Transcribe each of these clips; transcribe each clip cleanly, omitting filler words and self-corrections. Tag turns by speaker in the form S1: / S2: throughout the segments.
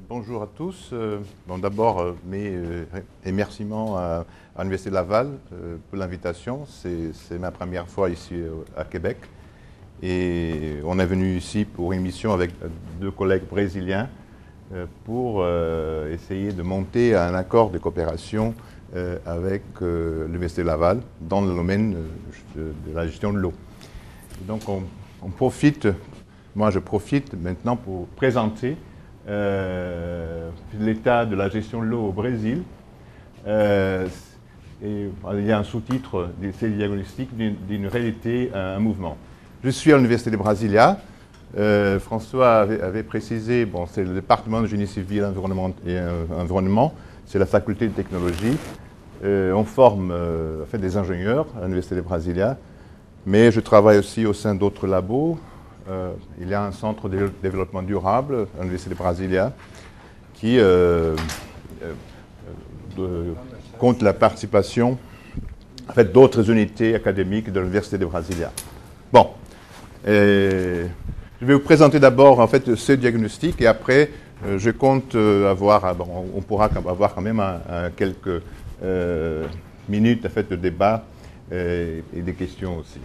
S1: Bonjour à tous. D'abord, mes remerciements à l'Université Laval pour l'invitation. C'est ma première fois ici à Québec. Et on est venu ici pour une mission avec deux collègues brésiliens pour essayer de monter un accord de coopération avec l'Université Laval dans le domaine de la gestion de l'eau. Donc on profite, moi je profite maintenant pour présenter l'état de la gestion de l'eau au Brésil. Et il y a un sous-titre, c'est le diagnostic d'une réalité, un mouvement. Je suis à l'Université de Brasilia. François avait précisé, bon, c'est le département de génie civil et environnement, c'est la faculté de technologie. On forme des ingénieurs à l'Université de Brasilia, mais je travaille aussi au sein d'autres labos. Il y a un centre de développement durable à l'Université de Brasilia qui compte la participation d'autres unités académiques de l'Université de Brasilia. Bon, je vais vous présenter d'abord ce diagnostic et après je compte avoir, on pourra avoir quand même quelques minutes de débat et des questions aussi.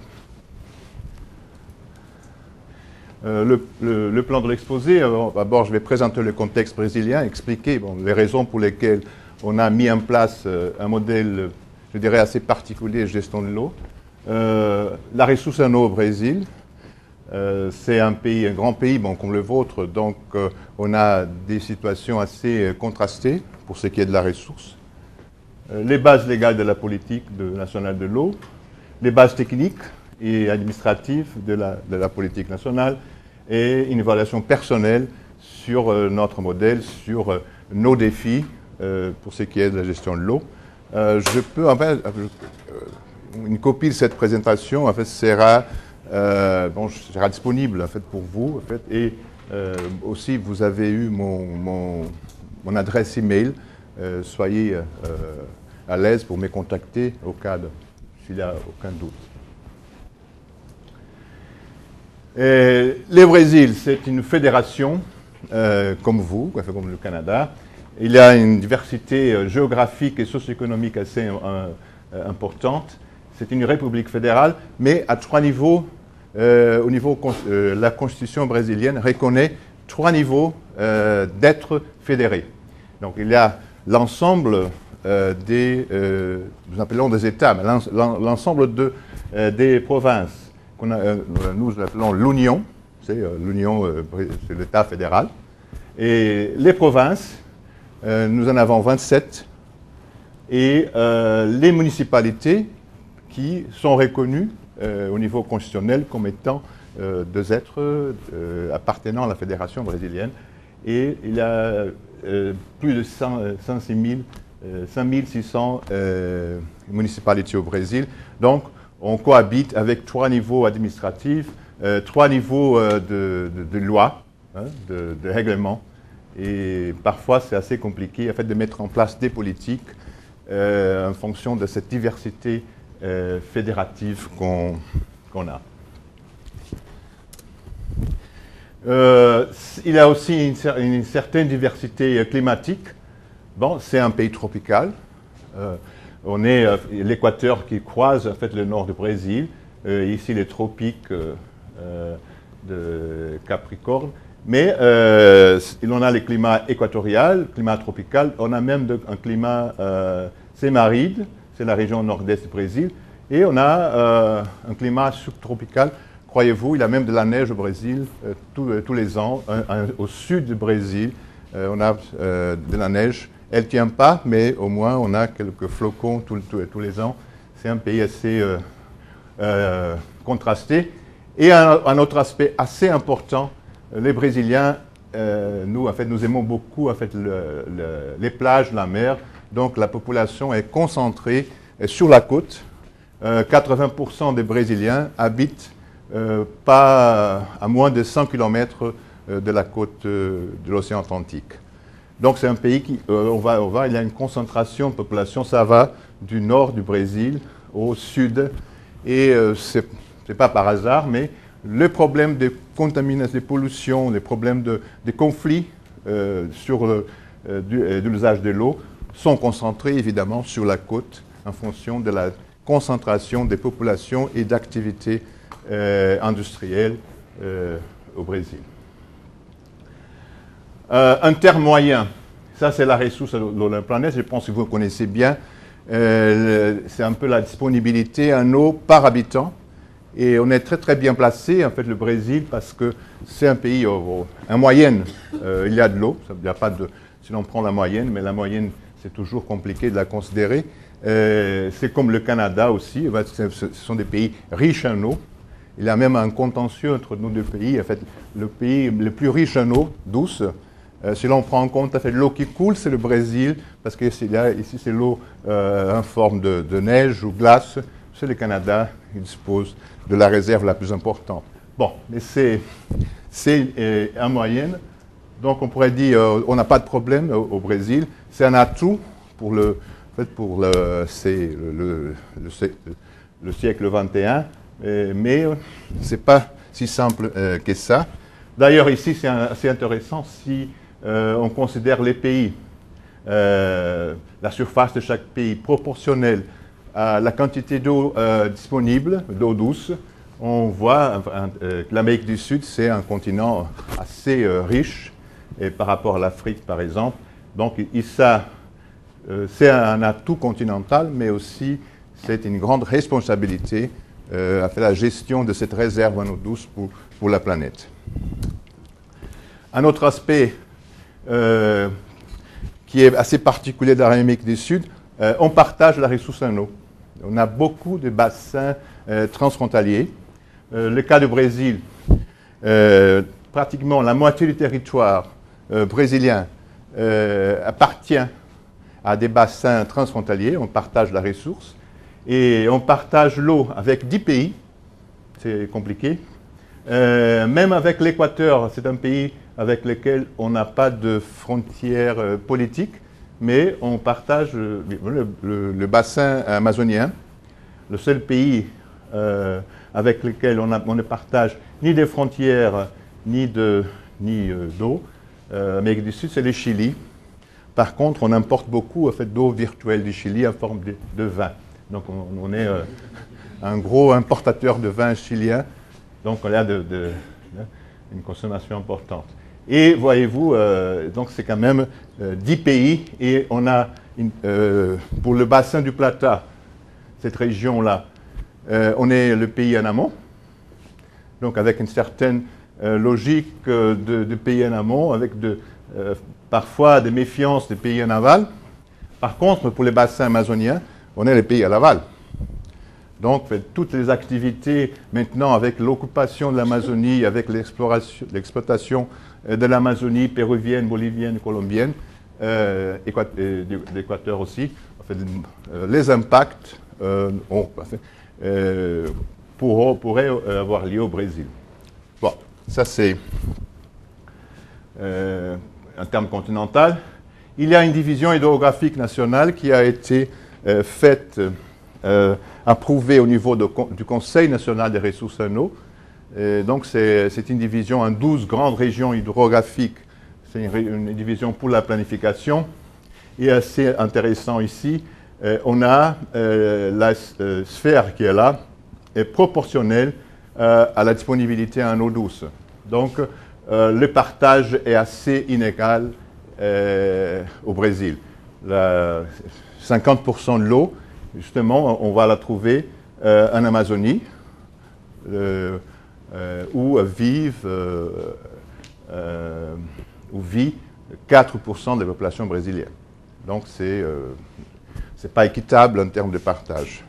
S1: Le plan de l'exposé, d'abord je vais présenter le contexte brésilien, expliquer les raisons pour lesquelles on a mis en place un modèle, je dirais, assez particulier de gestion de l'eau. La ressource en eau au Brésil, c'est un grand pays comme le vôtre, donc on a des situations assez contrastées pour ce qui est de la ressource. Les bases légales de la politique nationale de l'eau, les bases techniques et administratives de la politique nationale et une évaluation personnelle sur notre modèle, sur nos défis pour ce qui est de la gestion de l'eau. Une copie de cette présentation sera disponible pour vous et aussi vous avez eu mon adresse email. Soyez à l'aise pour me contacter au cas s'il n'y a aucun doute. Le Brésil, c'est une fédération comme vous, comme le Canada. Il y a une diversité géographique et socio-économique assez importante. C'est une république fédérale, mais à trois niveaux. Au niveau la Constitution brésilienne reconnaît trois niveaux d'être fédéré. Donc il y a l'ensemble nous appelons des États, mais l'ensemble des provinces. Nous appelons l'Union, c'est l'État fédéral. Et les provinces, nous en avons 27. Et les municipalités qui sont reconnues au niveau constitutionnel comme étant des êtres appartenant à la fédération brésilienne. Et il y a plus de 5600 municipalités au Brésil. Donc, on cohabite avec trois niveaux administratifs, trois niveaux de loi, de règlement. Et parfois, c'est assez compliqué de mettre en place des politiques en fonction de cette diversité fédérative qu'on a. Il y a aussi une certaine diversité climatique. Bon, c'est un pays tropical. On est l'équateur qui croise le nord du Brésil, ici les tropiques de Capricorne, mais on a les climats équatorial, climat tropical, on a même un climat sémaride, c'est la région nord-est du Brésil, et on a un climat subtropical. Croyez-vous, il y a même de la neige au Brésil tous les ans. Au sud du Brésil, on a de la neige. Elle ne tient pas, mais au moins on a quelques flocons tous les ans. C'est un pays assez contrasté. Et un autre aspect assez important, les Brésiliens, nous aimons beaucoup les plages, la mer. Donc la population est concentrée sur la côte. 80% des Brésiliens habitent pas à moins de 100 km de la côte de l'océan Atlantique. Donc c'est un pays il y a une concentration de population, ça va du nord du Brésil au sud. Et ce n'est pas par hasard, mais le problème de contamination, de pollution, les problèmes de conflits de l'usage de l'eau sont concentrés évidemment sur la côte en fonction de la concentration des populations et d'activités industrielles au Brésil. Un terme moyen, ça c'est la ressource de la planète, je pense que vous connaissez bien. C'est un peu la disponibilité en eau par habitant. Et on est très très bien placé, en fait, le Brésil, parce que c'est un pays en moyenne, il y a de l'eau. Il n'y a pas de, si l'on prend la moyenne, mais la moyenne, c'est toujours compliqué de la considérer. C'est comme le Canada aussi, ce sont des pays riches en eau. Il y a même un contentieux entre nos deux pays. En fait, le pays le plus riche en eau douce, si l'on prend en compte en fait, l'eau qui coule, c'est le Brésil, parce que ici c'est l'eau en forme de neige ou glace. C'est le Canada qui dispose de la réserve la plus importante. Bon, mais c'est en moyenne. Donc on pourrait dire on n'a pas de problème au Brésil. C'est un atout pour le siècle 21, mais ce n'est pas si simple que ça. D'ailleurs, ici, c'est assez intéressant si on considère les pays, la surface de chaque pays proportionnelle à la quantité d'eau disponible, d'eau douce. On voit que l'Amérique du Sud, c'est un continent assez riche, et par rapport à l'Afrique, par exemple. Donc, c'est un atout continental, mais aussi c'est une grande responsabilité à faire la gestion de cette réserve en eau douce pour la planète. Un autre aspect qui est assez particulier dans l'Amérique du Sud, on partage la ressource en eau. On a beaucoup de bassins transfrontaliers. Le cas du Brésil, pratiquement la moitié du territoire brésilien appartient à des bassins transfrontaliers. On partage la ressource et on partage l'eau avec 10 pays. C'est compliqué. Même avec l'Équateur, c'est un pays avec lequel on n'a pas de frontières politiques, mais on partage le bassin amazonien, le seul pays avec lequel on ne partage ni des frontières ni d'eau. Amérique du Sud, c'est le Chili. Par contre, on importe beaucoup en fait, d'eau virtuelle du Chili en forme de vin. Donc on est un gros importateur de vin chilien, donc on a une consommation importante. Et voyez-vous, donc c'est quand même 10 pays et on a, pour le bassin du Plata, cette région-là, on est le pays en amont, donc avec une certaine logique de pays en amont, avec parfois des méfiances des pays en aval. Par contre, pour les bassins amazoniens, on est les pays à l'aval. Donc, toutes les activités maintenant avec l'occupation de l'Amazonie, avec l'exploitation de l'Amazonie péruvienne, bolivienne, colombienne, d'Équateur aussi, en fait, les impacts pourraient avoir lieu au Brésil. Bon, ça c'est un terme continental. Il y a une division hydrographique nationale qui a été faite, approuvée au niveau du Conseil national des ressources en eau. Donc c'est une division en 12 grandes régions hydrographiques. C'est une division pour la planification. Et assez intéressant ici, on a la sphère qui est là, est proportionnelle à la disponibilité en eau douce. Donc le partage est assez inégal au Brésil. 50% de l'eau, justement, on va la trouver en Amazonie, où vit 4% de la population brésilienne. Donc, c'est pas équitable en termes de partage.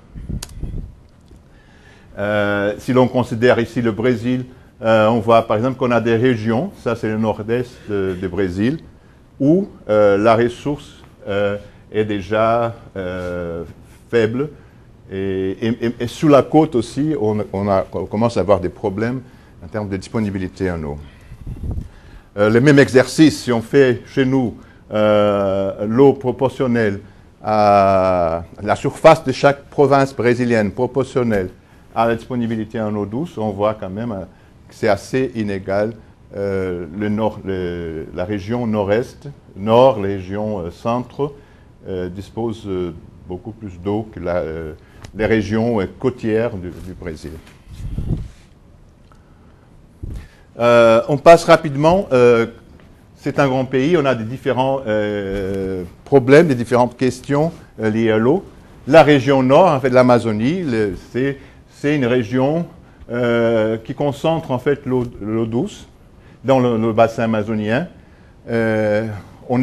S1: Si l'on considère ici le Brésil, on voit par exemple qu'on a des régions, ça c'est le nord-est du Brésil, où la ressource est déjà faible. Et sous la côte aussi, on commence à avoir des problèmes en termes de disponibilité en eau. Le même exercice, si on fait chez nous l'eau proportionnelle à la surface de chaque province brésilienne, proportionnelle à la disponibilité en eau douce, on voit quand même que c'est assez inégal la région nord-est, nord, la région centre, dispose beaucoup plus d'eau que les régions côtières du Brésil. On passe rapidement. C'est un grand pays, on a des différents problèmes, des différentes questions liées à l'eau. La région nord, en fait, l'Amazonie, c'est une région qui concentre en fait l'eau douce dans le bassin amazonien. En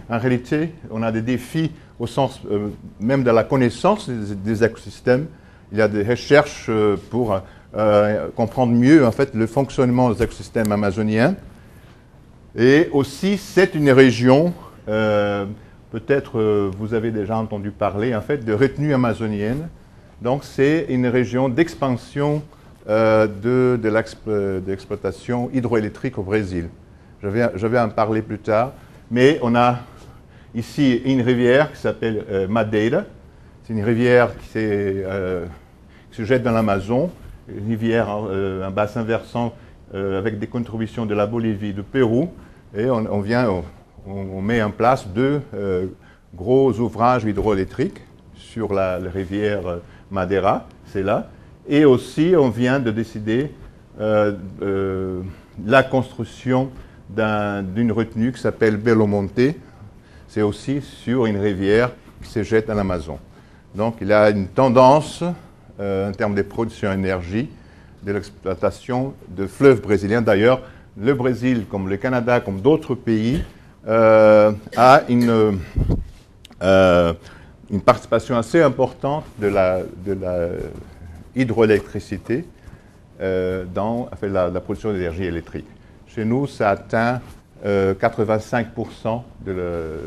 S1: réalité, on a des défis au sens même de la connaissance des écosystèmes. Il y a des recherches pour comprendre mieux en fait le fonctionnement des écosystèmes amazoniens. Et aussi, c'est une région, peut-être vous avez déjà entendu parler en fait de retenue amazonienne. Donc c'est une région d'expansion de l'exploitation hydroélectrique au Brésil. Je vais en parler plus tard. Mais on a ici une rivière qui s'appelle Madeira. C'est une rivière qui se jette dans l'Amazon. Une rivière, un bassin versant avec des contributions de la Bolivie, du Pérou. Et on met en place deux gros ouvrages hydroélectriques sur la rivière Madeira, c'est là. Et aussi, on vient de décider la construction d'une retenue qui s'appelle Belo Monte. C'est aussi sur une rivière qui se jette dans l'Amazon. Donc, il y a une tendance, en termes de production d'énergie, de l'exploitation de fleuves brésiliens. D'ailleurs, le Brésil, comme le Canada, comme d'autres pays, a une participation assez importante de la hydroélectricité dans la production d'énergie électrique. Chez nous, ça atteint 85% de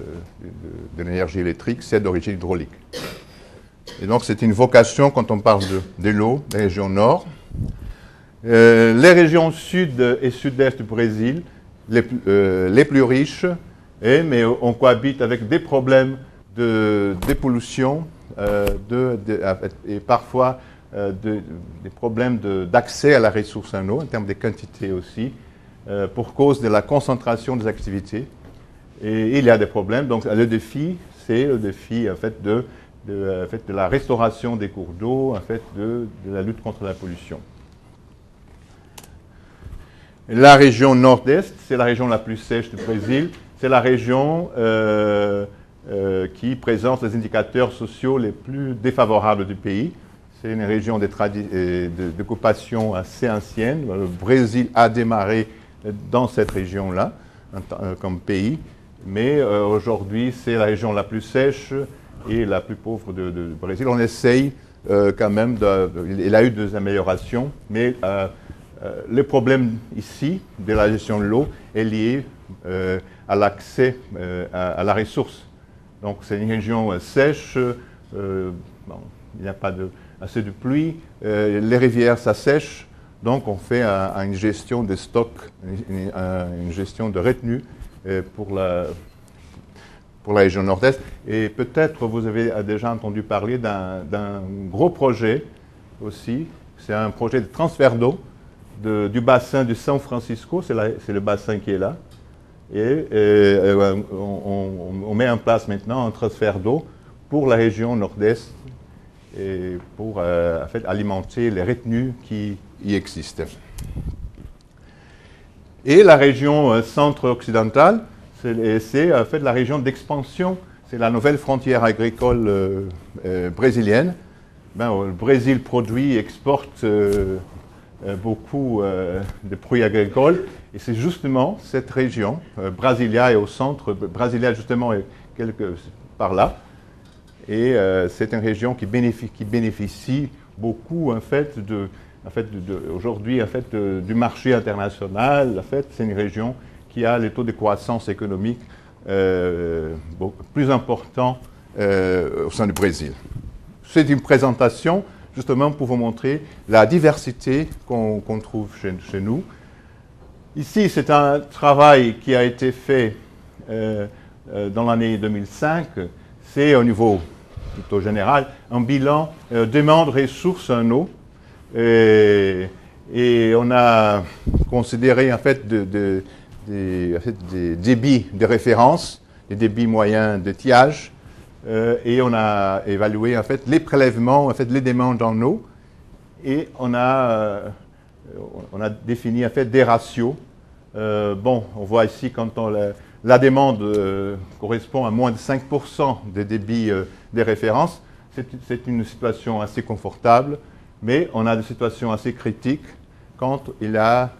S1: l'énergie électrique, c'est d'origine hydraulique. Et donc, c'est une vocation quand on parle de l'eau, des régions nord. Les régions sud et sud-est du Brésil, les plus riches, mais on cohabite avec des problèmes de dépollution et parfois des problèmes d'accès à la ressource en eau, en termes de quantité aussi, pour cause de la concentration des activités. Et il y a des problèmes. Donc le défi, c'est le défi en fait, de la restauration des cours d'eau, en fait, de la lutte contre la pollution. La région nord-est, c'est la région la plus sèche du Brésil. C'est la région qui présente les indicateurs sociaux les plus défavorables du pays. C'est une région d'occupation assez ancienne. Le Brésil a démarré dans cette région-là, comme pays. Mais aujourd'hui, c'est la région la plus sèche et la plus pauvre du Brésil. On essaye quand même, il a eu des améliorations, mais le problème ici de la gestion de l'eau est lié à l'accès à la ressource. Donc c'est une région sèche, il n'y a pas assez de pluie, les rivières s'assèchent, donc on fait une gestion des stocks, une gestion de retenue pour la région nord-est. Et peut-être vous avez déjà entendu parler d'un gros projet aussi, c'est un projet de transfert d'eau du bassin de São Francisco, c'est le bassin qui est là. Et on met en place maintenant un transfert d'eau pour la région nord-est et pour en fait, alimenter les retenues qui y existent. Et la région centre-occidentale, c'est en fait la région d'expansion, c'est la nouvelle frontière agricole brésilienne. Le Brésil produit et exporte beaucoup de produits agricoles. Et c'est justement cette région, Brasilia est au centre, Brasilia justement est par là. Et c'est une région qui bénéficie beaucoup en fait, aujourd'hui en fait, du marché international. En fait, c'est une région qui a les taux de croissance économique plus importants au sein du Brésil. C'est une présentation justement pour vous montrer la diversité qu'on trouve chez nous. Ici, c'est un travail qui a été fait dans l'année 2005. C'est au niveau plutôt général un bilan demande ressources en eau. Et Et on a considéré en fait des débits de référence, des débits moyens d'étiage, et on a évalué en fait les prélèvements, en fait les demandes en eau, et on a défini en fait des ratios. Bon, on voit ici quand la demande correspond à moins de 5% des débits des références, c'est une situation assez confortable, mais on a des situations assez critiques quand il y a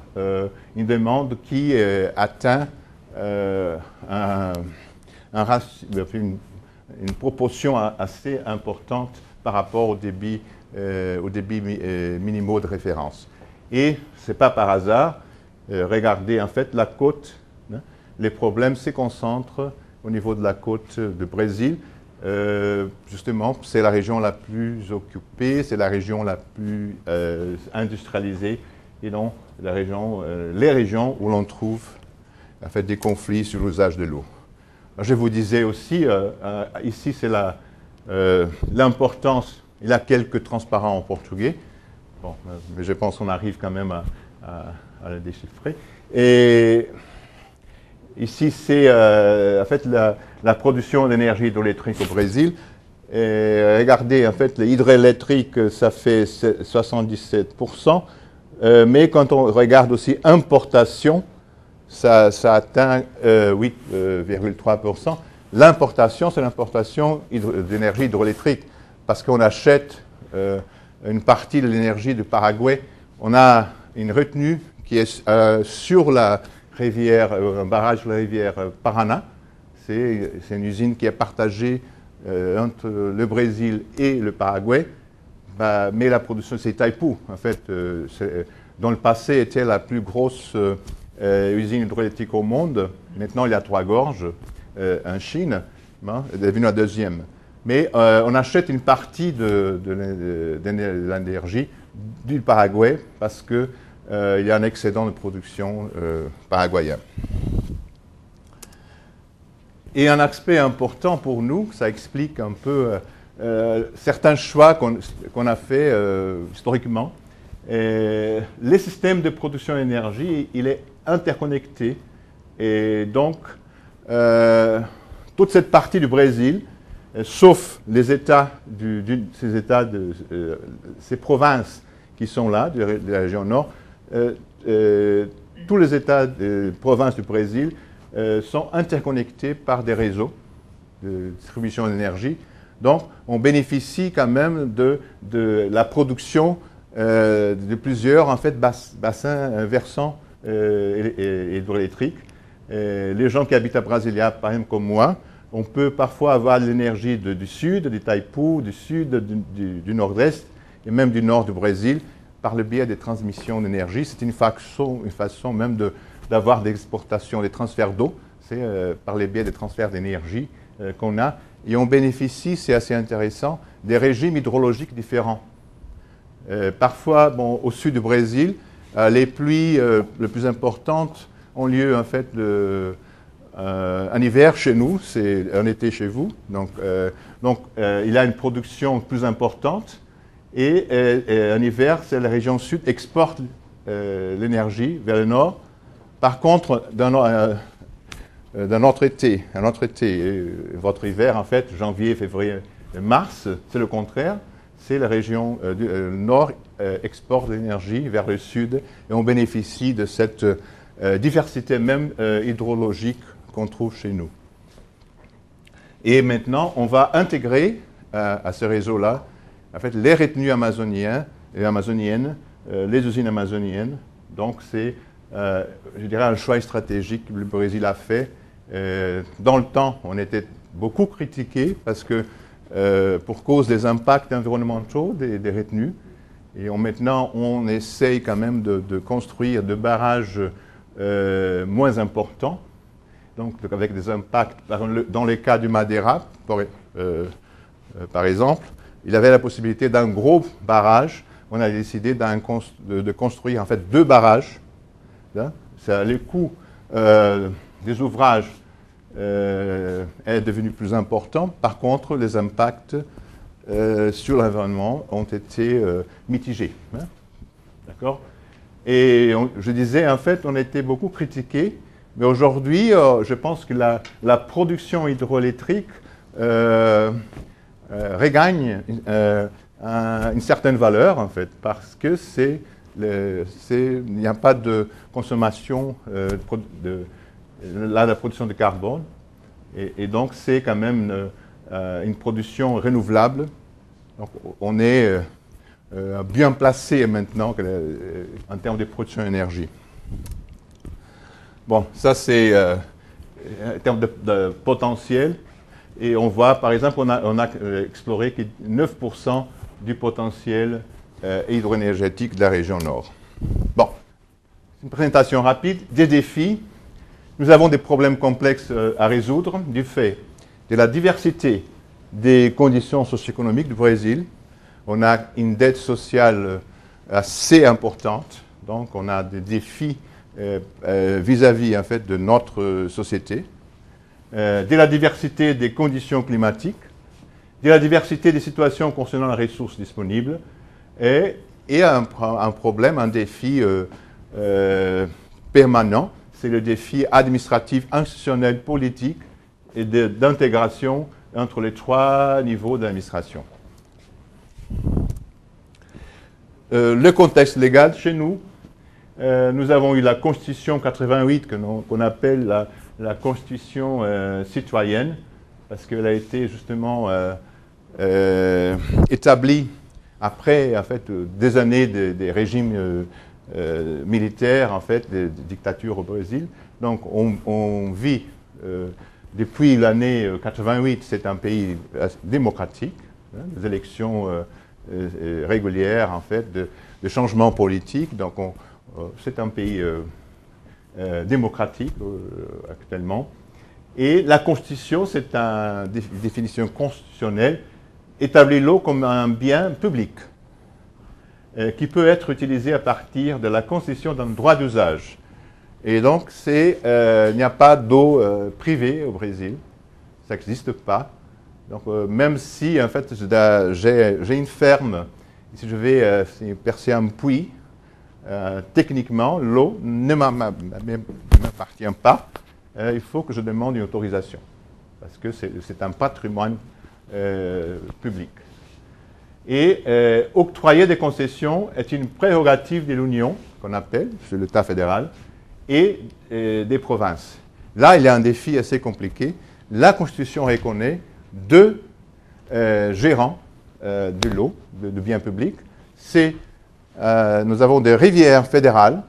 S1: une demande qui atteint une proportion assez importante par rapport aux débits minimaux de référence. Et ce n'est pas par hasard, regardez en fait la côte, hein, les problèmes se concentrent au niveau de la côte du Brésil. Justement, c'est la région la plus occupée, c'est la région la plus industrialisée, et donc les régions où l'on trouve en fait, des conflits sur l'usage de l'eau. Je vous disais aussi, ici c'est l'importance, il y a quelques transparents en portugais, bon, mais je pense qu'on arrive quand même à le déchiffrer. Et ici c'est en fait la production d'énergie hydroélectrique au Brésil. Et regardez, en fait, l'hydroélectrique, ça fait 77%, mais quand on regarde aussi importation, ça atteint 8,3%. L'importation, c'est l'importation d'énergie hydroélectrique, parce qu'on achète une partie de l'énergie du Paraguay. On a une retenue qui est sur la rivière, un barrage de la rivière Paraná. C'est une usine qui est partagée entre le Brésil et le Paraguay. Mais la production, c'est Itaipu, en fait. Dans le passé, était la plus grosse usine hydroélectrique au monde. Maintenant, il y a 3 gorges en Chine. Elle est devenue la deuxième. Mais on achète une partie de l'énergie du Paraguay parce qu'il y a un excédent de production paraguayen. Et un aspect important pour nous, ça explique un peu certains choix qu'on a fait historiquement. Les systèmes de production d'énergie, il est interconnecté. Et donc, toute cette partie du Brésil, sauf les États, ces provinces qui sont là, de la région nord, tous les États des provinces du Brésil sont interconnectés par des réseaux de distribution d'énergie. Donc, on bénéficie quand même de la production de plusieurs en fait, bassins versants hydroélectriques. Les gens qui habitent à Brasilia, par exemple comme moi, on peut parfois avoir de l'énergie du sud, d'Itaipu, du sud, du nord-est et même du nord du Brésil par le biais des transmissions d'énergie. C'est une façon même d'avoir des exportations, des transferts d'eau. C'est par le biais des transferts d'énergie qu'on a. Et on bénéficie, c'est assez intéressant, des régimes hydrologiques différents. Parfois, bon, au sud du Brésil, les pluies les plus importantes ont lieu en fait en hiver chez nous, c'est en été chez vous. Donc, il y a une production plus importante. Et en hiver, c'est la région sud exporte l'énergie vers le nord. Par contre, d'un autre été, votre hiver, en fait, janvier, février, mars, c'est le contraire. C'est la région du nord exporte l'énergie vers le sud et on bénéficie de cette diversité même hydrologique qu'on trouve chez nous. Et maintenant, on va intégrer à ce réseau-là en fait, les retenues amazoniennes, les usines amazoniennes. Donc, c'est, je dirais, un choix stratégique que le Brésil a fait. Dans le temps, on était beaucoup critiqué parce que, pour cause des impacts environnementaux des retenues. Et maintenant, on essaye quand même de construire des barrages moins importants, donc avec des impacts, dans les cas du Madeira, par exemple. Il avait la possibilité d'un gros barrage. On a décidé de construire en fait 2 barrages. Le coût des ouvrages est devenu plus important. Par contre, les impacts sur l'environnement ont été mitigés. D'accord ? Et je disais, en fait, on a été beaucoup critiqué, mais aujourd'hui, je pense que la production hydroélectrique regagne une certaine valeur, en fait, parce que il n'y a pas de consommation la production de carbone, et donc c'est quand même une production renouvelable. Donc on est bien placé maintenant en termes de production d'énergie. Bon, ça c'est en termes de potentiel. Et on voit, par exemple, on a exploré que 9% du potentiel hydroénergétique de la région nord. Bon, une présentation rapide des défis. Nous avons des problèmes complexes à résoudre du fait de la diversité des conditions socio-économiques du Brésil. On a une dette sociale assez importante, donc on a des défis vis-à-vis en fait, de notre société, de la diversité des conditions climatiques, de la diversité des situations concernant les ressources disponibles et un problème, un défi permanent, c'est le défi administratif, institutionnel, politique et d'intégration entre les trois niveaux d'administration. Le contexte légal chez nous, nous avons eu la Constitution 88 qu'on appelle la Constitution citoyenne, parce qu'elle a été justement établie après en fait, des années des régimes militaires, en fait, des dictatures au Brésil. Donc on vit, depuis l'année 88, c'est un pays démocratique, hein, des élections régulières, en fait, de changements politiques. Donc c'est un pays démocratique actuellement. Et la Constitution, c'est une définition constitutionnelle, établit l'eau comme un bien public qui peut être utilisé à partir de la concession d'un droit d'usage. Et donc, il n'y a pas d'eau privée au Brésil, ça n'existe pas. Donc, même si, en fait, j'ai une ferme, si je vais percer un puits, techniquement, l'eau ne m'appartient pas. Il faut que je demande une autorisation, parce que c'est un patrimoine public. Et octroyer des concessions est une prérogative de l'Union, qu'on appelle, c'est l'État fédéral, et des provinces. Là, il y a un défi assez compliqué. La Constitution reconnaît deux gérants de l'eau, de biens publics. Nous avons des rivières fédérales,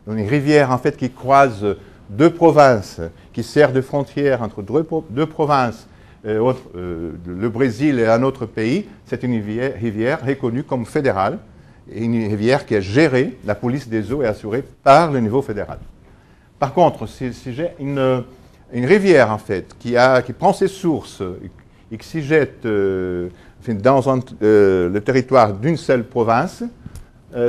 S1: donc une rivière en fait qui croise deux provinces, qui sert de frontière entre deux provinces, le Brésil et un autre pays. C'est une rivière reconnue comme fédérale, et une rivière qui est gérée, la police des eaux est assurée par le niveau fédéral. Par contre, si j'ai une rivière en fait qui prend ses sources et qui s'y jette dans le territoire d'une seule province,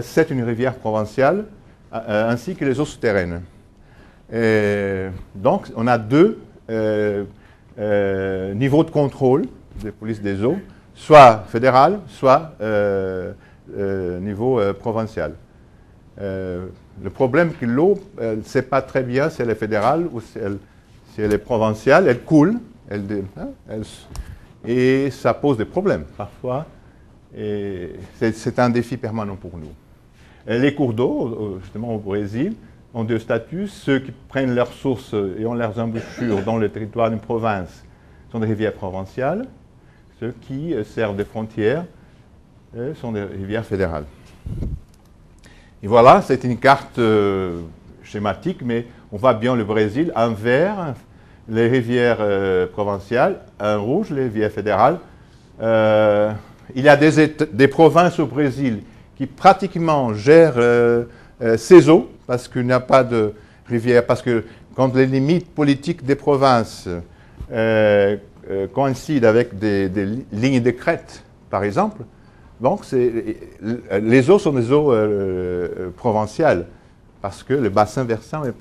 S1: c'est une rivière provinciale, ainsi que les eaux souterraines. Donc, on a deux niveaux de contrôle des polices des eaux, soit fédéral, soit niveau provincial. Le problème que l'eau, elle ne sait pas très bien si elle est fédérale ou si elle est provinciale, elle coule, et ça pose des problèmes parfois. Et c'est un défi permanent pour nous. Les cours d'eau, justement au Brésil, ont deux statuts. Ceux qui prennent leurs sources et ont leurs embouchures dans le territoire d'une province sont des rivières provinciales. Ceux qui servent de frontières sont des rivières fédérales. Et voilà, c'est une carte schématique, mais on voit bien le Brésil en vert, les rivières provinciales, en rouge, les rivières fédérales. Il y a des provinces au Brésil qui pratiquement gèrent ces eaux, parce qu'il n'y a pas de rivière, parce que quand les limites politiques des provinces coïncident avec des lignes de crête, par exemple, donc les eaux sont des eaux provinciales, parce que le bassin versant est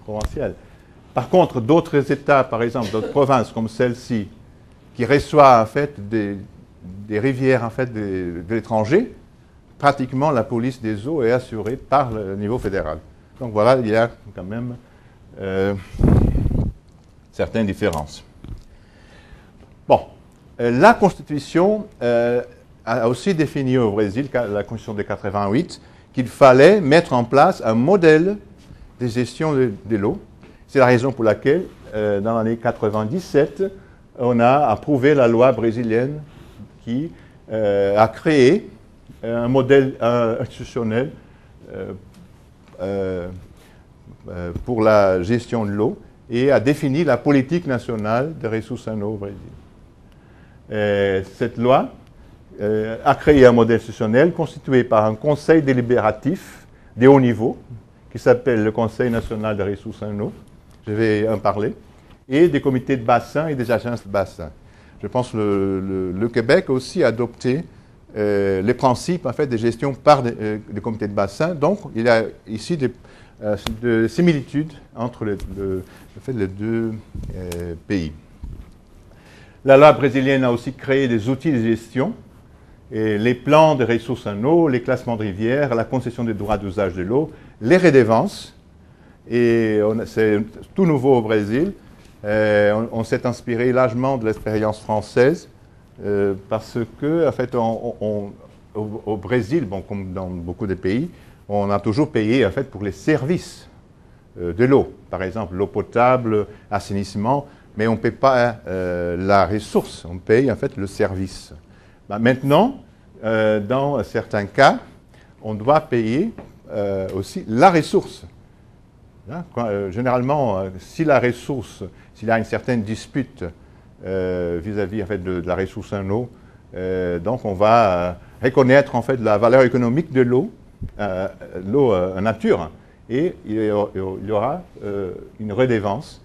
S1: provincial. Par contre, d'autres États, par exemple, d'autres provinces comme celle-ci, qui reçoivent en fait des rivières en fait, de l'étranger, pratiquement la police des eaux est assurée par le niveau fédéral. Donc voilà, il y a quand même certaines différences. Bon, la Constitution a aussi défini au Brésil, la Constitution de 88, qu'il fallait mettre en place un modèle de gestion de l'eau. C'est la raison pour laquelle, dans l'année 97, on a approuvé la loi brésilienne qui a créé un modèle institutionnel pour la gestion de l'eau et a défini la politique nationale des ressources en eau au Brésil. Cette loi a créé un modèle institutionnel constitué par un conseil délibératif de haut niveau qui s'appelle le Conseil national des ressources en eau. Je vais en parler. Et des comités de bassin et des agences de bassin. Je pense que le Québec a aussi adopté les principes en fait, de gestion par des comités de bassin. Donc, il y a ici des similitudes entre les deux pays. La loi brésilienne a aussi créé des outils de gestion, et les plans de ressources en eau, les classements de rivières, la concession des droits d'usage de l'eau, les redevances. Et c'est tout nouveau au Brésil. On s'est inspiré largement de l'expérience française parce que, en fait, au Brésil, bon, comme dans beaucoup de pays, on a toujours payé en fait, pour les services de l'eau. Par exemple, l'eau potable, assainissement, mais on ne paye pas la ressource, on paye en fait le service. Maintenant, dans certains cas, on doit payer aussi la ressource. Généralement, si la ressource, s'il y a une certaine dispute vis-à-vis en fait, de la ressource en eau, donc on va reconnaître en fait la valeur économique de l'eau, l'eau en nature, et il y aura une redevance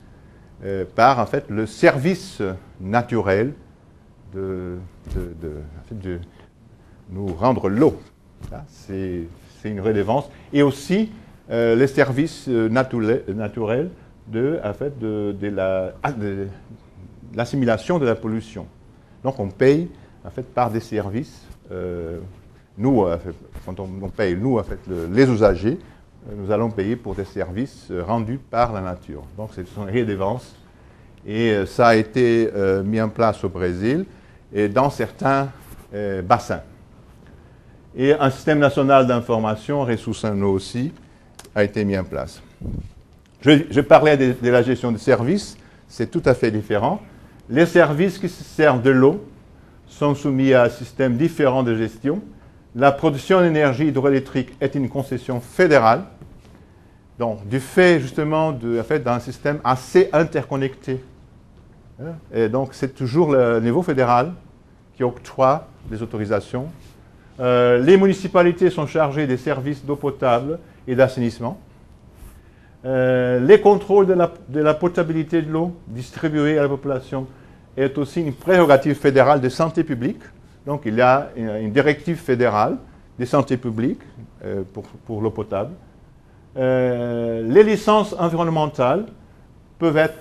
S1: par en fait le service naturel de nous rendre l'eau. C'est une redevance. Et aussi les services naturels de l'assimilation de la pollution. Donc on paye en fait, par des services, nous, quand on paye, nous, en fait, les usagers, nous allons payer pour des services rendus par la nature. Donc c'est une redevance. Et ça a été mis en place au Brésil et dans certains bassins. Et un système national d'information, ressources en eau aussi, a été mis en place. Je parlais de la gestion des services, c'est tout à fait différent. Les services qui se servent de l'eau sont soumis à un système différent de gestion. La production d'énergie hydroélectrique est une concession fédérale, donc du fait justement d'un système assez interconnecté. Et donc c'est toujours le niveau fédéral qui octroie les autorisations. Les municipalités sont chargées des services d'eau potable et d'assainissement. Les contrôles de la potabilité de l'eau distribuée à la population est aussi une prérogative fédérale de santé publique. Donc il y a une directive fédérale de santé publique pour l'eau potable. Les licences environnementales peuvent être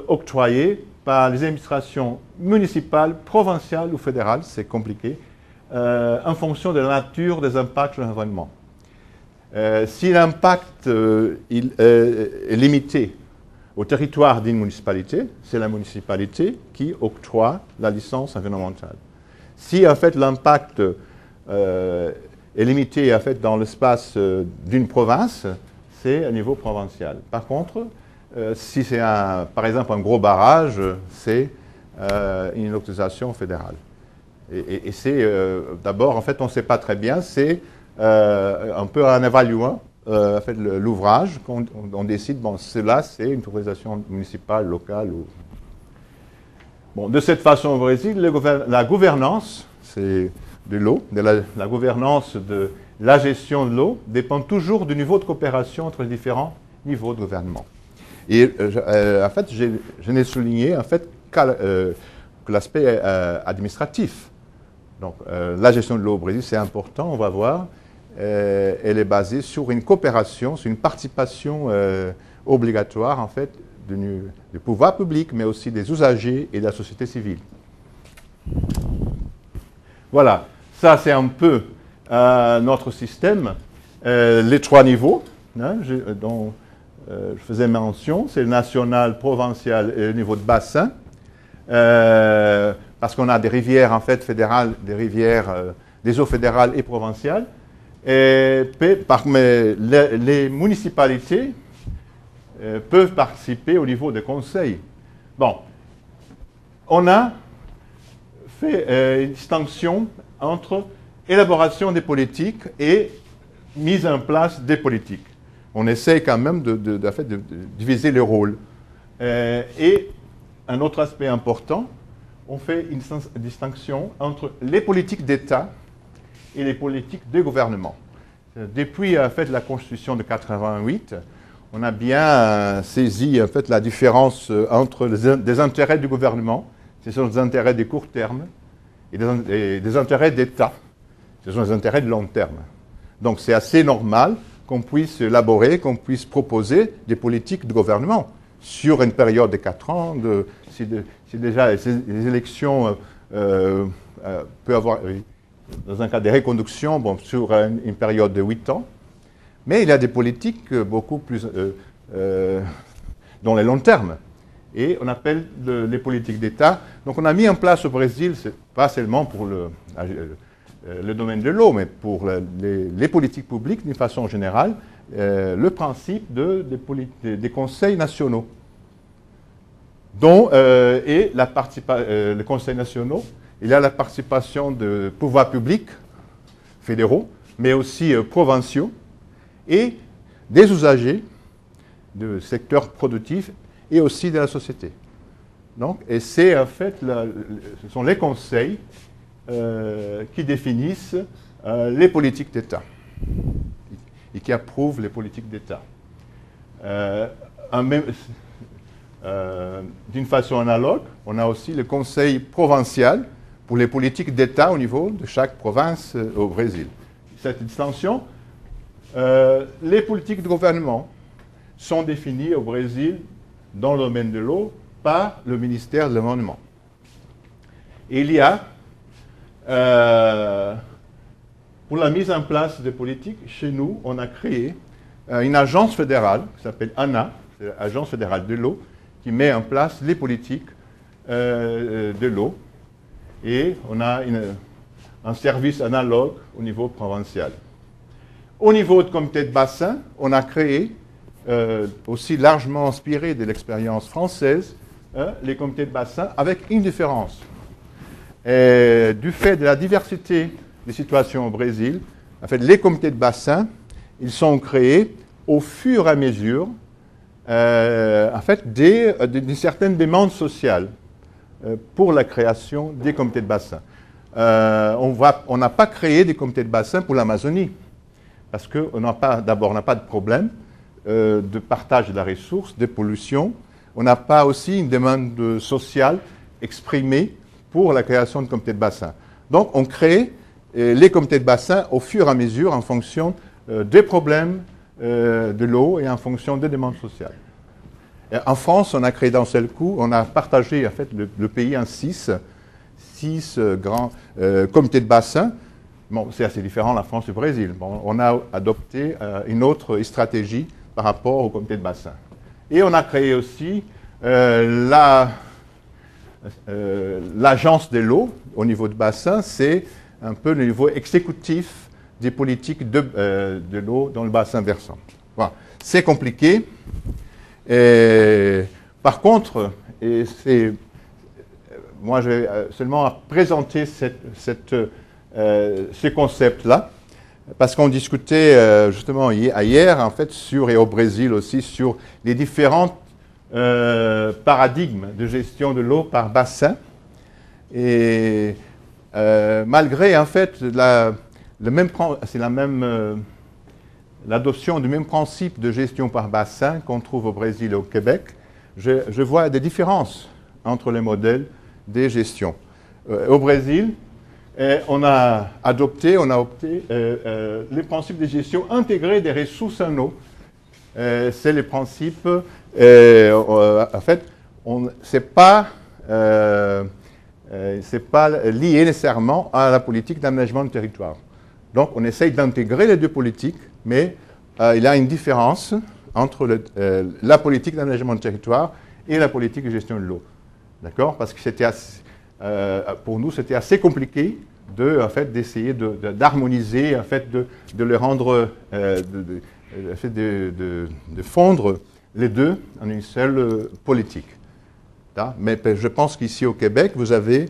S1: octroyées par les administrations municipales, provinciales ou fédérales, c'est compliqué, en fonction de la nature des impacts sur l'environnement. Si l'impact est limité au territoire d'une municipalité, c'est la municipalité qui octroie la licence environnementale. Si en fait l'impact est limité en fait, dans l'espace d'une province, c'est à niveau provincial. Par contre, si c'est par exemple un gros barrage, c'est une autorisation fédérale. Et c'est d'abord, en fait, on ne sait pas très bien, c'est un peu en évaluant en fait, l'ouvrage qu'on décide, bon, cela c'est une autorisation municipale, locale. Bon, de cette façon au Brésil, la gouvernance de l'eau, la gouvernance de la gestion de l'eau dépend toujours du niveau de coopération entre les différents niveaux de gouvernement. Et en fait, je n'ai souligné en fait, que l'aspect administratif. Donc, la gestion de l'eau au Brésil, c'est important, on va voir. Elle est basée sur une coopération, sur une participation obligatoire, en fait, du pouvoir public, mais aussi des usagers et de la société civile. Voilà, ça c'est un peu notre système, les trois niveaux hein, dont je faisais mention, c'est le national, provincial et le niveau de bassin, parce qu'on a des rivières en fait fédérales, des rivières, des eaux fédérales et provinciales. Et les municipalités peuvent participer au niveau des conseils. Bon, on a fait une distinction entre élaboration des politiques et mise en place des politiques. On essaie quand même de diviser les rôles. Et un autre aspect important, on fait une distinction entre les politiques d'État et les politiques de gouvernement. Depuis en fait, la Constitution de 88, on a bien saisi en fait, la différence entre des intérêts du gouvernement, ce sont des intérêts de court terme, et des intérêts d'État, ce sont des intérêts de long terme. Donc c'est assez normal qu'on puisse élaborer, qu'on puisse proposer des politiques de gouvernement sur une période de 4 ans, si déjà les élections peuvent avoir, dans un cas de reconduction, bon, sur une période de 8 ans. Mais il y a des politiques beaucoup plus dans les longs termes. Et on appelle les politiques d'État. Donc on a mis en place au Brésil, pas seulement pour le domaine de l'eau, mais pour les politiques publiques d'une façon générale, le principe des conseils nationaux. Dont les conseils nationaux, il y a la participation de pouvoirs publics fédéraux, mais aussi provinciaux, et des usagers du secteur productif et aussi de la société. Donc, et c'est en fait, ce sont les conseils qui définissent les politiques d'État et qui approuvent les politiques d'État. D'une façon analogue, on a aussi le conseil provincial pour les politiques d'État au niveau de chaque province au Brésil. Cette distinction, les politiques de gouvernement sont définies au Brésil dans le domaine de l'eau par le ministère de l'Environnement. Et il y a, pour la mise en place des politiques, chez nous, on a créé une agence fédérale qui s'appelle ANA, c'est l'Agence fédérale de l'eau, qui met en place les politiques de l'eau. Et on a un service analogue au niveau provincial. Au niveau de comité de bassin, on a créé, aussi largement inspiré de l'expérience française, les comités de bassin avec une différence. Et du fait de la diversité des situations au Brésil, en fait, les comités de bassin, ils sont créés au fur et à mesure en fait, d'une certaine demande sociale pour la création des comités de bassin. On n'a pas créé des comités de bassin pour l'Amazonie, parce qu'on n'a pas de problème de partage de la ressource, de pollution. On n'a pas aussi une demande sociale exprimée pour la création de comités de bassin. Donc, on crée les comités de bassin au fur et à mesure en fonction des problèmes de l'eau et en fonction des demandes sociales. Et en France, on a créé d'un seul coup, on a partagé en fait le pays en six grands comités de bassin. Bon, c'est assez différent la France et le Brésil. Bon, on a adopté une autre stratégie par rapport au comité de bassin. Et on a créé aussi l'agence de l'eau au niveau de bassin, c'est un peu le niveau exécutif des politiques de l'eau dans le bassin versant. Voilà. C'est compliqué. Par contre, moi je vais seulement présenter ce concept-là, parce qu'on discutait justement hier, en fait, et au Brésil aussi, sur les différents paradigmes de gestion de l'eau par bassin. Et malgré, en fait, l'adoption du même principe de gestion par bassin qu'on trouve au Brésil et au Québec, je vois des différences entre les modèles des gestions. Au Brésil, on a opté les principes de gestion intégrée des ressources en eau. C'est les principes, en fait, c'est pas lié nécessairement à la politique d'aménagement du territoire. Donc, on essaye d'intégrer les deux politiques, mais il y a une différence entre la politique d'aménagement de territoire et la politique de gestion de l'eau. D'accord? Parce que pour nous, c'était assez compliqué d'essayer d'harmoniser, de les rendre, de fondre les deux en une seule politique. Mais je pense qu'ici au Québec, vous avez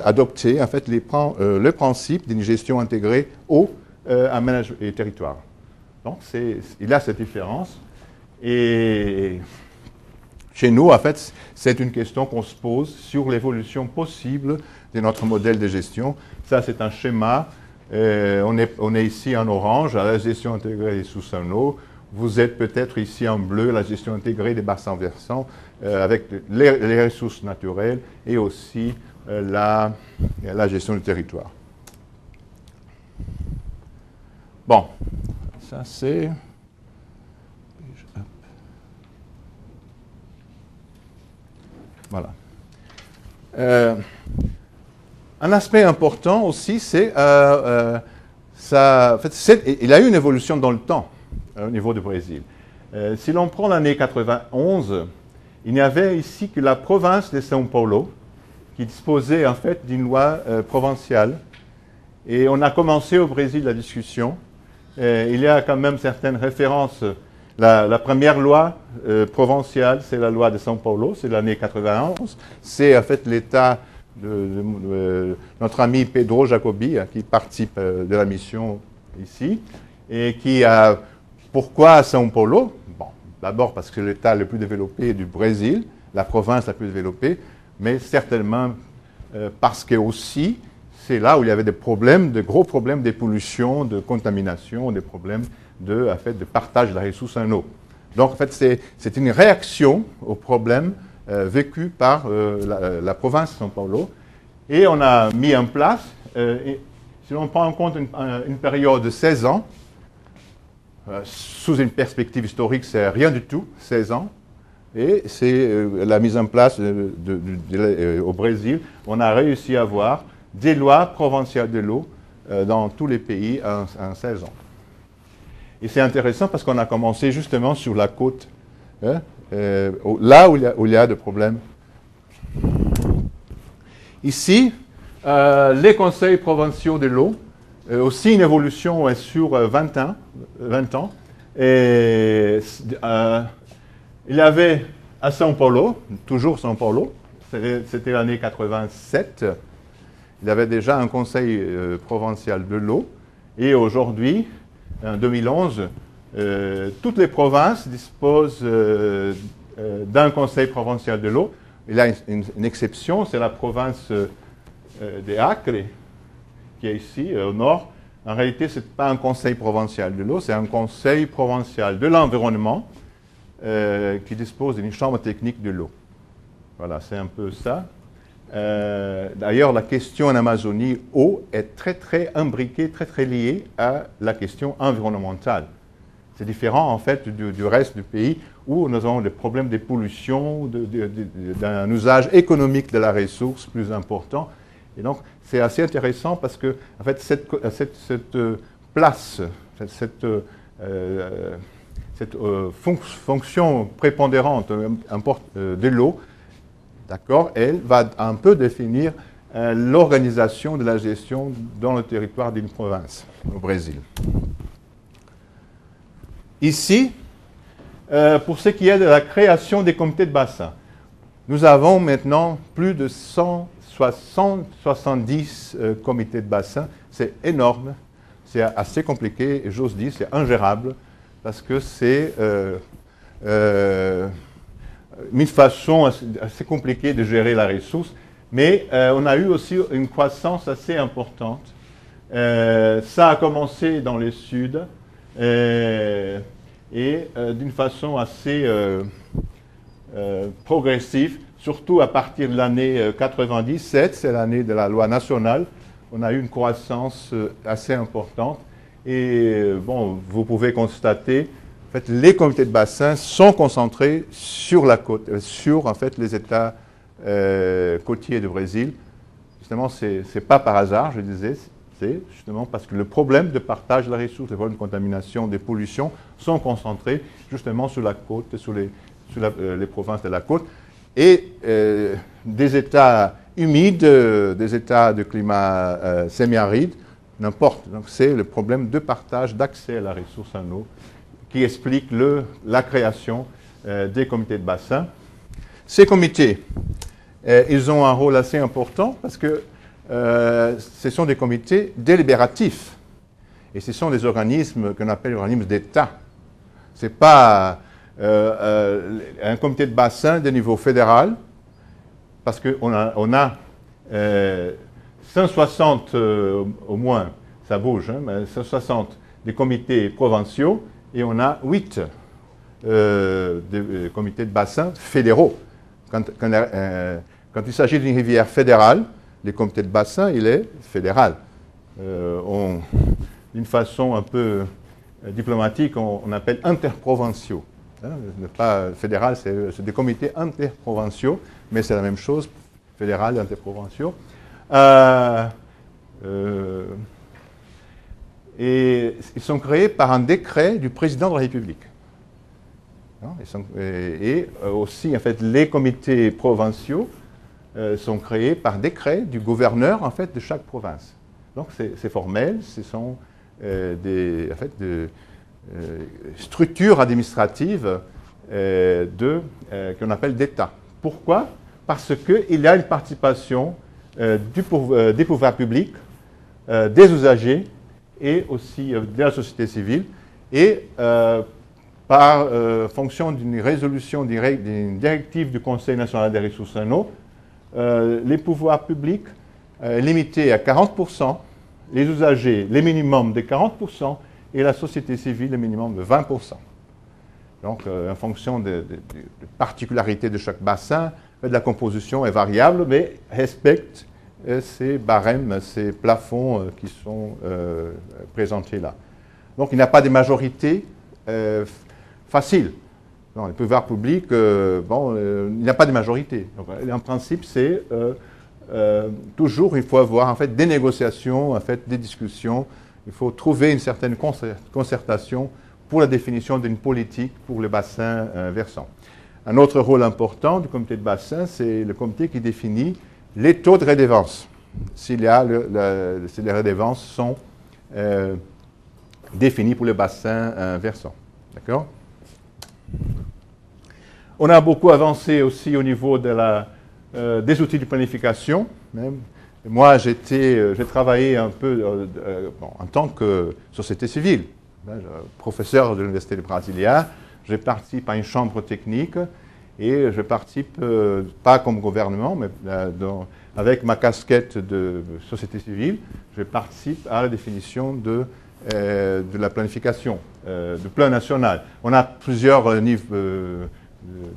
S1: adopté le principe d'une gestion intégrée eau, aménagement et territoire. Donc, il y a cette différence. Et chez nous, en fait, c'est une question qu'on se pose sur l'évolution possible de notre modèle de gestion. Ça, c'est un schéma. On est ici en orange, à la gestion intégrée des sources en eau. Vous êtes peut-être ici en bleu, la gestion intégrée des bassins versants, avec les ressources naturelles et aussi la gestion du territoire. Bon, ça c'est... Voilà. Un aspect important aussi, c'est il y a eu une évolution dans le temps au niveau du Brésil. Si l'on prend l'année 91, il n'y avait ici que la province de São Paulo qui disposait en fait d'une loi provinciale. Et on a commencé au Brésil la discussion. Il y a quand même certaines références. La première loi provinciale, c'est la loi de São Paulo, c'est l'année 91. C'est en fait l'État de notre ami Pedro Jacobi, qui participe de la mission ici, et qui a... Pourquoi São Paulo? Bon, d'abord parce que c'est l'État le plus développé du Brésil, la province la plus développée, mais certainement parce que aussi, c'est là où il y avait des gros problèmes de pollution, de contamination, des problèmes de partage de la ressource en eau. Donc, en fait, c'est une réaction aux problèmes vécus par la province de São Paulo. Et on a mis en place, si l'on prend en compte une période de 16 ans, sous une perspective historique, c'est rien du tout, 16 ans. Et c'est la mise en place au Brésil. On a réussi à avoir des lois provinciales de l'eau dans tous les pays en 16 ans. Et c'est intéressant parce qu'on a commencé justement sur la côte, là où il y a des problèmes. Ici, les conseils provinciaux de l'eau, aussi une évolution sur 20 ans. Et, il y avait à São Paulo, toujours São Paulo, c'était l'année 87, il y avait déjà un conseil provincial de l'eau. Et aujourd'hui, en 2011, toutes les provinces disposent d'un conseil provincial de l'eau. Il y a une exception, c'est la province de Acre, qui est ici, au nord. En réalité, ce n'est pas un conseil provincial de l'eau, c'est un conseil provincial de l'environnement qui dispose d'une chambre technique de l'eau. Voilà, c'est un peu ça. D'ailleurs, la question en Amazonie, eau, est très, très imbriquée, très, très liée à la question environnementale. C'est différent, en fait, du reste du pays où nous avons des problèmes de pollution, d'un usage économique de la ressource plus important. Et donc, c'est assez intéressant parce que, en fait, cette place, cette fonction prépondérante de l'eau, d'accord, elle va un peu définir l'organisation de la gestion dans le territoire d'une province au Brésil. Ici, pour ce qui est de la création des comités de bassin, nous avons maintenant plus de 170 comités de bassin. C'est énorme, c'est assez compliqué, et j'ose dire, c'est ingérable, parce que c'est une façon assez compliquée de gérer la ressource. Mais on a eu aussi une croissance assez importante. Ça a commencé dans le sud, et d'une façon assez progressive, surtout à partir de l'année 97, c'est l'année de la loi nationale, on a eu une croissance assez importante. Et bon, vous pouvez constater, en fait, les comités de bassin sont concentrés sur la côte, sur en fait les États côtiers du Brésil. Justement, c'est pas par hasard, je disais, C'est justement parce que le problème de partage de la ressource, les problèmes de contamination, des pollutions sont concentrés justement sur la côte, sur les provinces de la côte. Et des États humides, des États de climat semi-aride, n'importe. Donc c'est le problème de partage, d'accès à la ressource en eau qui explique la création des comités de bassin. Ces comités, ils ont un rôle assez important parce que ce sont des comités délibératifs. Et ce sont des organismes qu'on appelle des organismes d'État. Ce n'est pas un comité de bassin de niveau fédéral, parce qu'on a 160 au moins, ça bouge, hein, mais 160 des comités provinciaux et on a 8 des comités de bassin fédéraux. Quand il s'agit d'une rivière fédérale, les comités de bassin, il est fédéral. D'une façon un peu diplomatique, on appelle interprovinciaux. Hein, pas fédéral, c'est des comités interprovinciaux, mais c'est la même chose, fédéral et interprovinciaux. Et ils sont créés par un décret du président de la République. Et aussi, en fait, les comités provinciaux sont créés par décret du gouverneur, en fait, de chaque province. Donc, c'est formel, ce sont des structures administratives qu'on appelle d'État. Pourquoi? Parce qu'il y a une participation des pouvoirs publics, des usagers et aussi de la société civile. Et par fonction d'une résolution, d'une directive du Conseil national des ressources en eau, les pouvoirs publics limités à 40%, les usagers les minimums de 40% et la société civile le minimum de 20%. Donc, en fonction des particularités de chaque bassin, la composition est variable, mais respecte ces barèmes, ces plafonds qui sont présentés là. Donc, il n'y a pas de majorité facile. Dans les pouvoirs publics, il n'y a pas de majorité. Donc, en principe, c'est toujours, il faut avoir en fait des négociations, en fait des discussions. Il faut trouver une certaine concertation pour la définition d'une politique pour le bassin versant. Un autre rôle important du comité de bassin, c'est le comité qui définit les taux de redevance, si les redevances sont définies pour le bassin versant. D'accord? On a beaucoup avancé aussi au niveau des outils de planification. Même. Moi, j'ai travaillé un peu en tant que société civile. Professeur de l'Université de Brasilia, je participe à une chambre technique et je participe, pas comme gouvernement, mais avec ma casquette de société civile, je participe à la définition de la planification, du plan national. On a plusieurs niveaux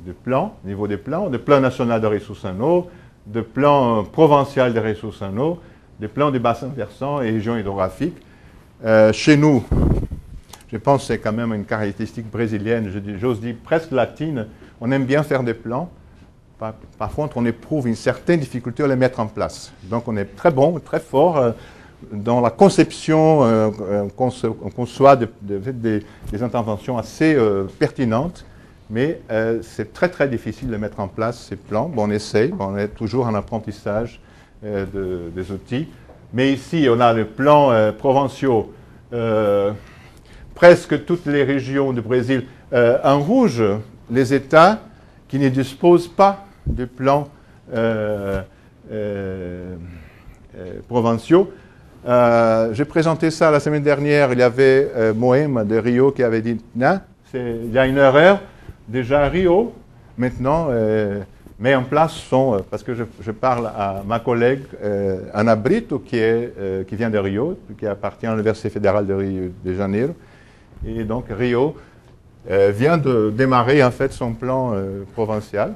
S1: de plans, de plan national de ressources en eau, de plan provincial de ressources en eau, des plans des bassins versants et régions hydrographiques. Chez nous, je pense que c'est quand même une caractéristique brésilienne, j'ose dire presque latine. On aime bien faire des plans. Par contre, on éprouve une certaine difficulté à les mettre en place. Donc, on est très bon, très fort dans la conception. On conçoit des interventions assez pertinentes, mais c'est très, très difficile de mettre en place ces plans. Bon, on essaye, on est toujours en apprentissage des outils. Mais ici, on a les plans provinciaux. Presque toutes les régions du Brésil. En rouge, les États qui ne disposent pas de plans provinciaux. J'ai présenté ça la semaine dernière. Il y avait Moem de Rio qui avait dit non, il y a une erreur. Déjà Rio, maintenant, met en place parce que je parle à ma collègue Ana Brito, qui vient de Rio, qui appartient à l'Université fédérale de Rio de Janeiro. Et donc, Rio vient de démarrer, en fait, son plan provincial.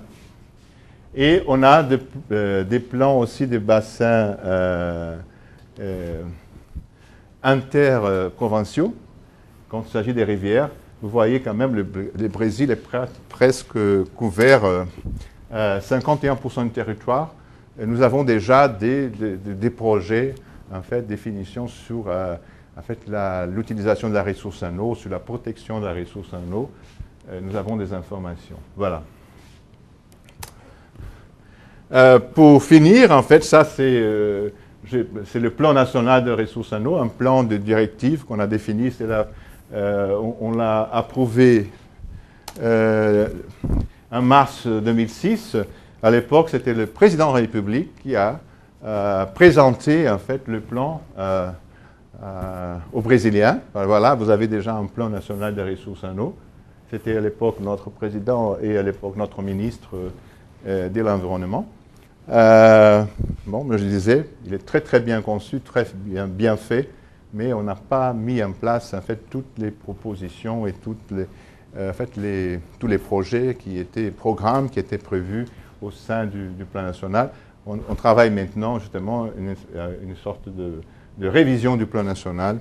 S1: Et on a des plans aussi des bassins interprovinciaux, quand il s'agit des rivières. Vous voyez quand même, le Brésil est presque couvert 51% du territoire. Et nous avons déjà des projets en fait, définitions sur en fait, l'utilisation de la ressource en eau, sur la protection de la ressource en eau. Nous avons des informations. Voilà. Pour finir, en fait, ça c'est le plan national de ressources en eau, un plan de directive qu'on a défini. On l'a approuvé en mars 2006. À l'époque, c'était le président de la République qui a présenté en fait le plan aux Brésiliens. Voilà, vous avez déjà un plan national de ressources en eau. C'était à l'époque notre président et à l'époque notre ministre de l'Environnement. Bon, je disais, il est très très bien conçu, très bien fait, mais on n'a pas mis en place en fait toutes les propositions et tous les projets programmes qui étaient prévus au sein du plan national. On travaille maintenant justement une sorte de révision du plan national.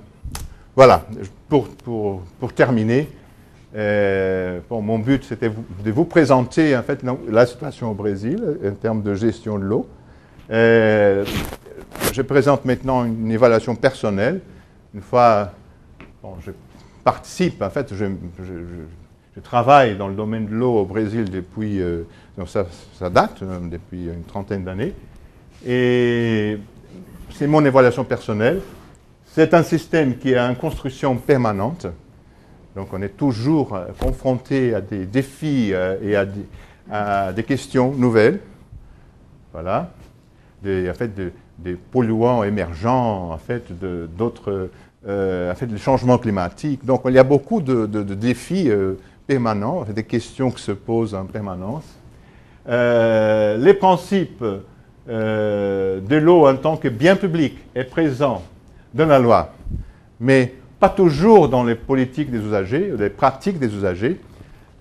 S1: Voilà, pour terminer, mon but c'était de vous présenter en fait la situation au Brésil en termes de gestion de l'eau. Je présente maintenant une évaluation personnelle. Une fois, je participe, en fait, je travaille dans le domaine de l'eau au Brésil depuis, donc ça date, depuis une trentaine d'années. Et c'est mon évaluation personnelle. C'est un système qui est en construction permanente. Donc on est toujours confronté à des défis et à des questions nouvelles. Voilà. En fait, des polluants émergents, en fait, d'autres, en fait, le changement climatique. Donc il y a beaucoup de défis permanents, des questions qui se posent en permanence. Les principes de l'eau en tant que bien public est présent dans la loi, mais pas toujours dans les politiques des usagers, les pratiques des usagers.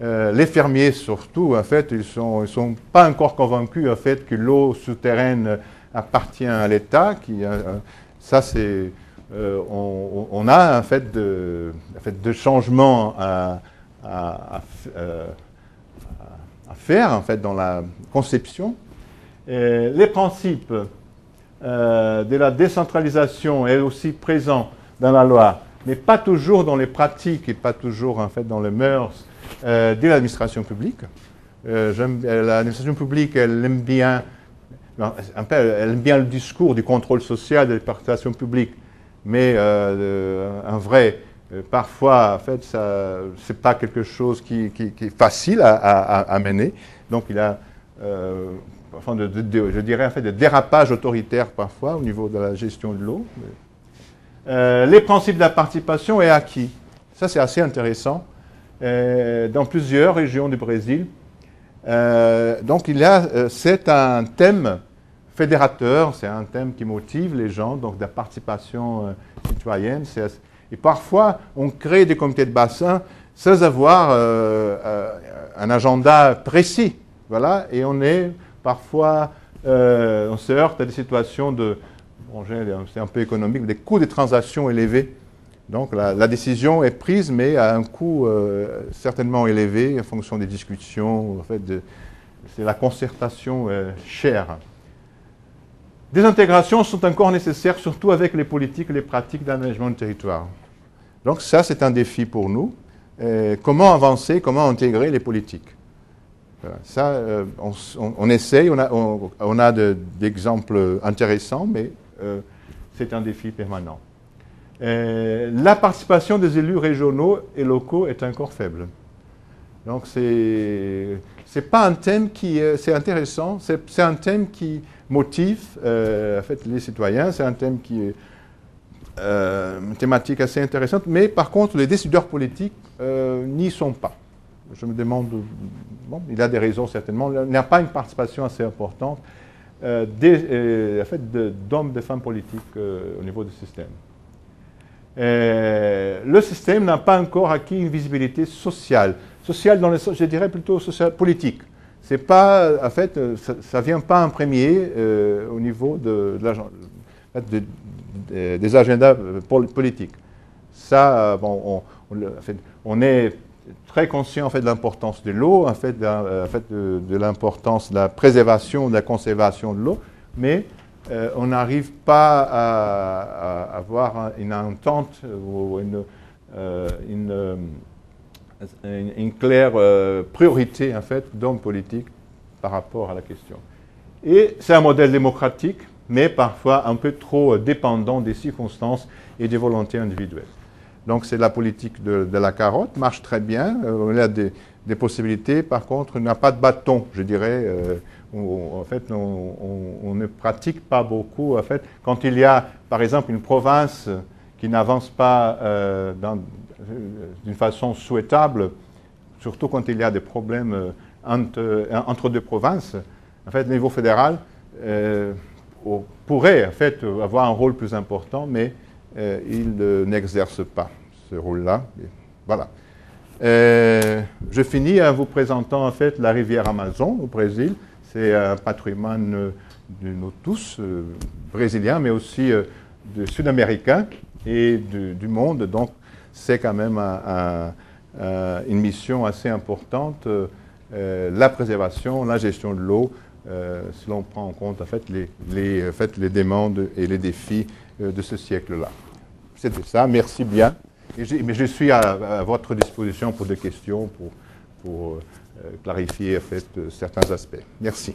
S1: Les fermiers, surtout, en fait, ils sont pas encore convaincus, en fait, que l'eau souterraine appartient à l'État. Ça, c'est, on a, en fait, de changements à faire, en fait, dans la conception. Les principes de la décentralisation est aussi présent dans la loi, mais pas toujours dans les pratiques et pas toujours, en fait, dans les mœurs de l'administration publique. L'administration publique, elle aime bien le discours du contrôle social de l'administration publique, mais en vrai, parfois, en fait, c'est pas quelque chose qui est facile à mener. Donc, il y a, enfin, je dirais, en fait, des dérapages autoritaires parfois au niveau de la gestion de l'eau. Les principes de la participation est acquis. Ça, c'est assez intéressant. Dans plusieurs régions du Brésil. Donc, c'est un thème fédérateur, c'est un thème qui motive les gens, donc de la participation citoyenne. Et parfois, on crée des comités de bassin sans avoir un agenda précis. Voilà, et on est parfois, on se heurte à des situations c'est un peu économique, des coûts de transaction élevés. Donc la décision est prise, mais à un coût certainement élevé en fonction des discussions. En fait, c'est la concertation chère. Des intégrations sont encore nécessaires, surtout avec les politiques et les pratiques d'aménagement du territoire. Donc ça, c'est un défi pour nous. Comment avancer, comment intégrer les politiques? Voilà. Ça, on essaye, on a d'exemples intéressants, mais c'est un défi permanent. La participation des élus régionaux et locaux est encore faible. Donc c'est pas un thème c'est intéressant, c'est un thème qui motive en fait, les citoyens, c'est un thème qui est une thématique assez intéressante, mais par contre les décideurs politiques n'y sont pas. Je me demande, bon, il y a des raisons certainement, il n'y a pas une participation assez importante en fait, d'hommes, de femmes politiques au niveau du système. Le système n'a pas encore acquis une visibilité sociale. Sociale dans le sens, je dirais plutôt sociale, politique. C'est pas, en fait, ça vient pas en premier au niveau des agendas politiques. Ça, bon, on est très conscient en fait de l'importance de l'eau, de l'importance de la préservation, de la conservation de l'eau, mais on n'arrive pas à avoir une entente ou une claire priorité, en fait, d'hommes politiques par rapport à la question. Et c'est un modèle démocratique, mais parfois un peu trop dépendant des circonstances et des volontés individuelles. Donc c'est la politique de la carotte, marche très bien, il y a des possibilités, par contre il n'y a pas de bâton, je dirais, en fait on ne pratique pas beaucoup, en fait, quand il y a par exemple une province qui n'avance pas d'une façon souhaitable, surtout quand il y a des problèmes entre deux provinces, en fait le niveau fédéral pourrait en fait avoir un rôle plus important, mais il n'exerce pas ce rôle-là. Voilà. Je finis en vous présentant en fait la rivière Amazon au Brésil. C'est un patrimoine de nous tous, brésiliens, mais aussi sud-américains et du monde. Donc c'est quand même une mission assez importante, la préservation, la gestion de l'eau, si l'on prend en compte en fait, les demandes et les défis de ce siècle-là. C'était ça, merci bien. Mais je suis à votre disposition pour des questions, pour clarifier en fait, certains aspects. Merci.